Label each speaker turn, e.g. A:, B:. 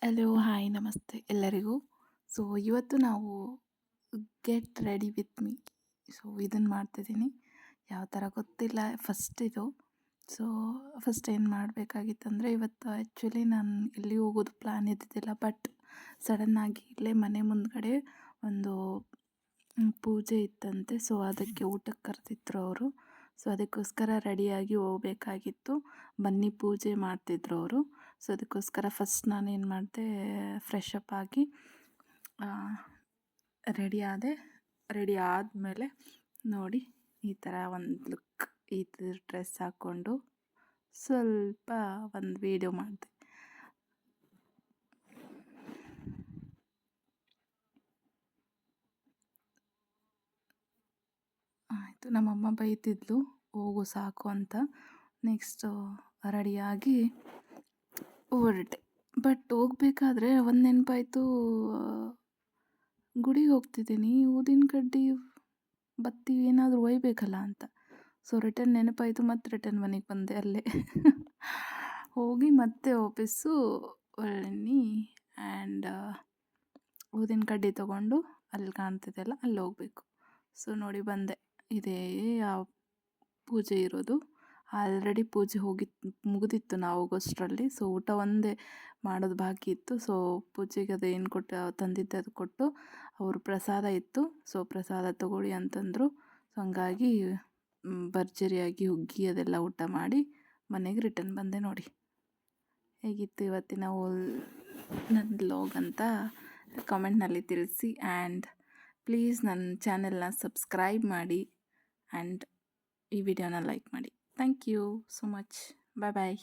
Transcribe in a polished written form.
A: Hello, hi, ನಮಸ್ತೆ ಎಲ್ಲರಿಗೂ. So ಇವತ್ತು ನಾವು get ready with me, so ಇದನ್ನು ಮಾಡ್ತಿದ್ದೀನಿ. ಯಾವ ಥರ ಗೊತ್ತಿಲ್ಲ, ಫಸ್ಟ್ ಇದು. ಸೊ ಫಸ್ಟ್ ಏನು ಮಾಡಬೇಕಾಗಿತ್ತಂದರೆ, ಇವತ್ತು ಆ್ಯಕ್ಚುಲಿ ನಾನು ಎಲ್ಲಿ ಹೋಗೋದು ಪ್ಲ್ಯಾನ್ ಇದ್ದಿದ್ದಿಲ್ಲ. ಬಟ್ ಸಡನ್ನಾಗಿ ಇಲ್ಲೇ ಮನೆ ಮುಂದ್ಗಡೆ ಒಂದು ಪೂಜೆ ಇತ್ತಂತೆ. ಸೊ ಅದಕ್ಕೆ ಊಟಕ್ಕೆ ಕರೆದಿದ್ರು ಅವರು. ಸೊ ಅದಕ್ಕೋಸ್ಕರ ರೆಡಿಯಾಗಿ ಹೋಗಬೇಕಾಗಿತ್ತು. ಬನ್ನಿ ಪೂಜೆ ಮಾಡ್ತಿದ್ರು ಅವರು. ಸೊ ಅದಕ್ಕೋಸ್ಕರ ಫಸ್ಟ್ ನಾನೇನು ಮಾಡಿದೆ, ಫ್ರೆಶ್ ಅಪ್ ಆಗಿ ರೆಡಿ ಆದೆ. ರೆಡಿ ಆದಮೇಲೆ ನೋಡಿ ಈ ಥರ ಒಂದು ಲುಕ್, ಈ ಥರ ಡ್ರೆಸ್ ಹಾಕ್ಕೊಂಡು ಸ್ವಲ್ಪ ಒಂದು ವೀಡಿಯೋ ಮಾಡಿದೆ. ಆಯಿತು, ನಮ್ಮಮ್ಮ ಬೈತಿದ್ಲು ಹೋಗು ಸಾಕು ಅಂತ. ನೆಕ್ಸ್ಟು ರೆಡಿಯಾಗಿ ಹೊರಟೆ. ಬಟ್ ಹೋಗ್ಬೇಕಾದ್ರೆ ಒಂದು ನೆನಪಾಯಿತು, ಗುಡಿಗೆ ಹೋಗ್ತಿದ್ದೀನಿ, ಊದಿನ ಕಡ್ಡಿ ಬತ್ತಿ ಏನಾದರೂ ಒಯ್ಯಬೇಕಲ್ಲ ಅಂತ. ಸೊ ರಿಟರ್ನ್ ನೆನಪಾಯಿತು, ಮತ್ತೆ ರಿಟರ್ನ್ ಮನೆಗೆ ಬಂದೆ. ಅಲ್ಲೇ ಹೋಗಿ ಮತ್ತೆ ವಾಪಸ್ಸು ಹೊರಳಿ ಆ್ಯಂಡ್ ಊದಿನ ಕಡ್ಡಿ ತೊಗೊಂಡು ಅಲ್ಲಿ ಕಾಣ್ತಿದ್ದೆಲ್ಲ ಅಲ್ಲಿ ಹೋಗಬೇಕು. ಸೊ ನೋಡಿ ಬಂದೆ. ಇದೇ ಯಾವ ಪೂಜೆ ಇರೋದು. ಆಲ್ರೆಡಿ ಪೂಜೆ ಮುಗಿದಿತ್ತು ನಾವು ಹೋಗೋಷ್ಟರಲ್ಲಿ. ಸೊ ಊಟ ಒಂದೇ ಮಾಡೋದು ಬಾಕಿ ಇತ್ತು. ಸೊ ಪೂಜೆಗೆ ಅದು ಏನು ಕೊಟ್ಟು ತಂದಿದ್ದೆ ಅದು ಕೊಟ್ಟು, ಅವರು ಪ್ರಸಾದ ಇತ್ತು. ಸೊ ಪ್ರಸಾದ ತಗೊಳ್ಳಿ ಅಂತಂದರು. ಸೊ ಹಂಗಾಗಿ ಭರ್ಜರಿಯಾಗಿ ಹುಗ್ಗಿ ಅದೆಲ್ಲ ಊಟ ಮಾಡಿ ಮನೆಗೆ ರಿಟರ್ನ್ ಬಂದೆ. ನೋಡಿ ಹೇಗಿತ್ತು ಇವತ್ತಿನ ನನ್ನ ವ್ಲಾಗ್ ಅಂತ ಕಾಮೆಂಟ್ನಲ್ಲಿ ತಿಳಿಸಿ. ಆ್ಯಂಡ್ ಪ್ಲೀಸ್ ನನ್ನ ಚಾನೆಲ್ನ ಸಬ್ಸ್ಕ್ರೈಬ್ ಮಾಡಿ ಆ್ಯಂಡ್ ಈ ವಿಡಿಯೋನ ಲೈಕ್ ಮಾಡಿ. Thank you so much. Bye bye.